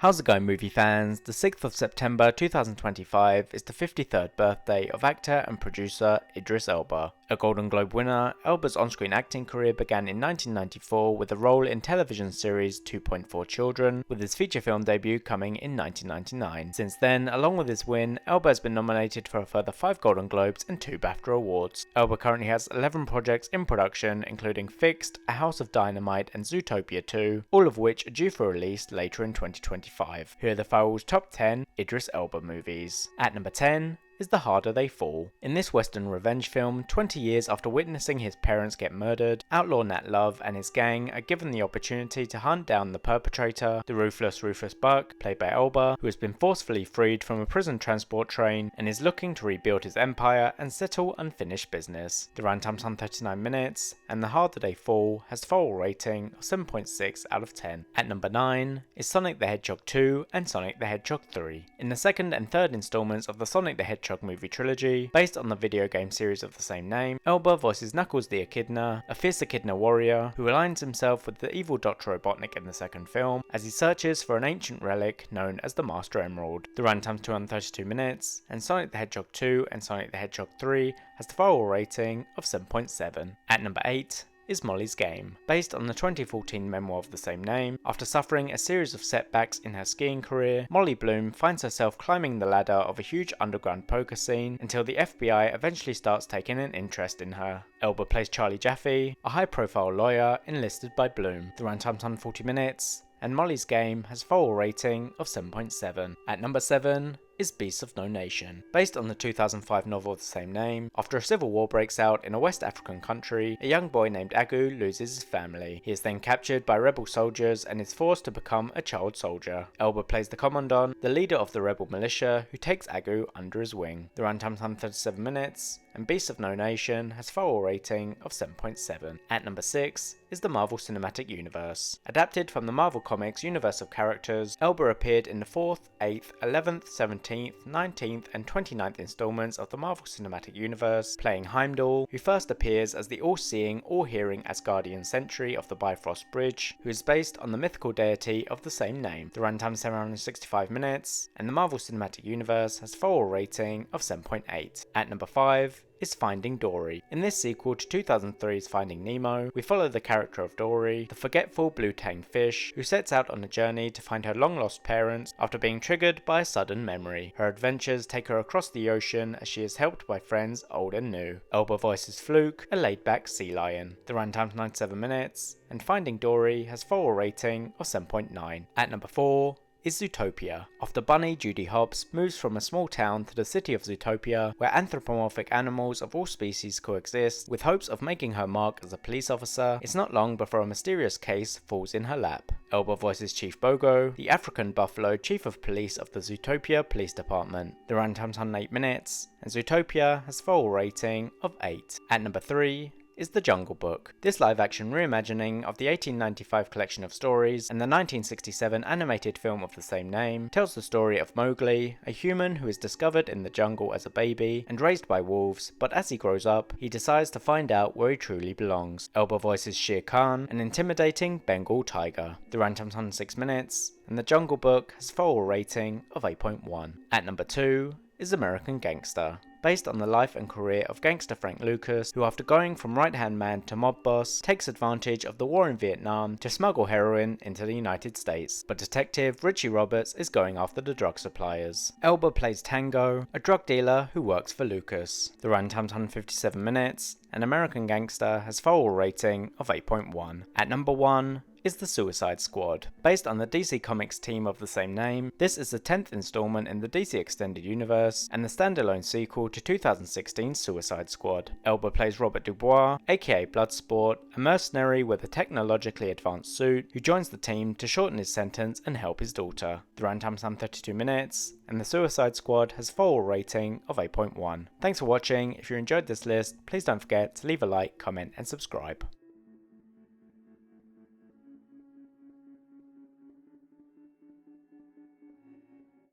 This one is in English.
How's it going, movie fans? The 6th of September 2025 is the 53rd birthday of actor and producer Idris Elba. A Golden Globe winner, Elba's on-screen acting career began in 1994 with a role in television series 2.4 Children, with his feature film debut coming in 1999. Since then, along with his win, Elba has been nominated for a further 5 Golden Globes and 2 BAFTA Awards. Elba currently has 11 projects in production, including Fixed, A House of Dynamite and Zootopia 2, all of which are due for release later in 2025. Here are the Firewall's top 10 Idris Elba movies. At number 10 is The Harder They Fall. In this western revenge film, 20 years after witnessing his parents get murdered, outlaw Nat Love and his gang are given the opportunity to hunt down the perpetrator, the ruthless Rufus Buck, played by Elba, who has been forcefully freed from a prison transport train and is looking to rebuild his empire and settle unfinished business. The runtime's on 39 minutes, and The Harder They Fall has a Firewall rating of 7.6 out of 10. At number 9 is Sonic the Hedgehog 2 and Sonic the Hedgehog 3. In the second and third installments of the Sonic the Hedgehog movie trilogy, based on the video game series of the same name, Elba voices Knuckles the Echidna, a fierce echidna warrior who aligns himself with the evil Dr. Robotnik in the second film as he searches for an ancient relic known as the Master Emerald. The runtime's 232 minutes, and Sonic the Hedgehog 2 and Sonic the Hedgehog 3 has the Firewall rating of 7.7. At number 8 is Molly's Game. Based on the 2014 memoir of the same name, after suffering a series of setbacks in her skiing career, Molly Bloom finds herself climbing the ladder of a huge underground poker scene until the FBI eventually starts taking an interest in her. Elba plays Charlie Jaffe, a high-profile lawyer enlisted by Bloom. The runtime's on 40 minutes, and Molly's Game has a Firewall rating of 7.7. At number 7 is Beasts of No Nation. Based on the 2005 novel of the same name, after a civil war breaks out in a West African country, a young boy named Agu loses his family. He is then captured by rebel soldiers and is forced to become a child soldier. Elba plays the commandant, the leader of the rebel militia, who takes Agu under his wing. The runtime's 137 minutes, and Beasts of No Nation has a Firewall rating of 7.7. At number 6 is the Marvel Cinematic Universe. Adapted from the Marvel Comics universe of characters, Elba appeared in the 4th, 8th, 11th, 17th, 19th and 29th installments of the Marvel Cinematic Universe, playing Heimdall, who first appears as the all-seeing, all-hearing Asgardian sentry of the Bifrost Bridge, who is based on the mythical deity of the same name. The runtime is 765 minutes, and the Marvel Cinematic Universe has a Firewall rating of 7.8. At number 5 is Finding Dory. In this sequel to 2003's Finding Nemo, we follow the character of Dory, the forgetful blue-tanged fish, who sets out on a journey to find her long-lost parents after being triggered by a sudden memory. Her adventures take her across the ocean as she is helped by friends old and new. Elba voices Fluke, a laid-back sea lion. The runtime's 97 minutes, and Finding Dory has a Firewall rating of 7.9. At number 4 is Zootopia. After Bunny Judy Hopps moves from a small town to the city of Zootopia, where anthropomorphic animals of all species coexist, with hopes of making her mark as a police officer, it's not long before a mysterious case falls in her lap. Elba voices Chief Bogo, the African buffalo chief of police of the Zootopia Police Department. The runtime's 108 minutes, and Zootopia has a Firewall rating of 8. At number 3 is The Jungle Book. This live-action reimagining of the 1895 collection of stories and the 1967 animated film of the same name tells the story of Mowgli, a human who is discovered in the jungle as a baby and raised by wolves, but as he grows up, he decides to find out where he truly belongs. Elba voices Shere Khan, an intimidating Bengal tiger. The runtime's 106 minutes, and The Jungle Book has a Firewall rating of 8.1. At number 2 is American Gangster. Based on the life and career of gangster Frank Lucas, who after going from right-hand man to mob boss, takes advantage of the war in Vietnam to smuggle heroin into the United States. But Detective Richie Roberts is going after the drug suppliers. Elba plays Tango, a drug dealer who works for Lucas. The runtime's 157 minutes, and American Gangster has a Firewall rating of 8.1. At number 1 is The Suicide Squad. Based on the DC Comics team of the same name, this is the 10th installment in the DC Extended Universe and the standalone sequel to 2016's Suicide Squad. Elba plays Robert Dubois, aka Bloodsport, a mercenary with a technologically advanced suit who joins the team to shorten his sentence and help his daughter. The runtime's 32 minutes, and The Suicide Squad has a Firewall rating of 8.1. Thanks for watching. If you enjoyed this list, please don't forget to leave a like, comment and subscribe.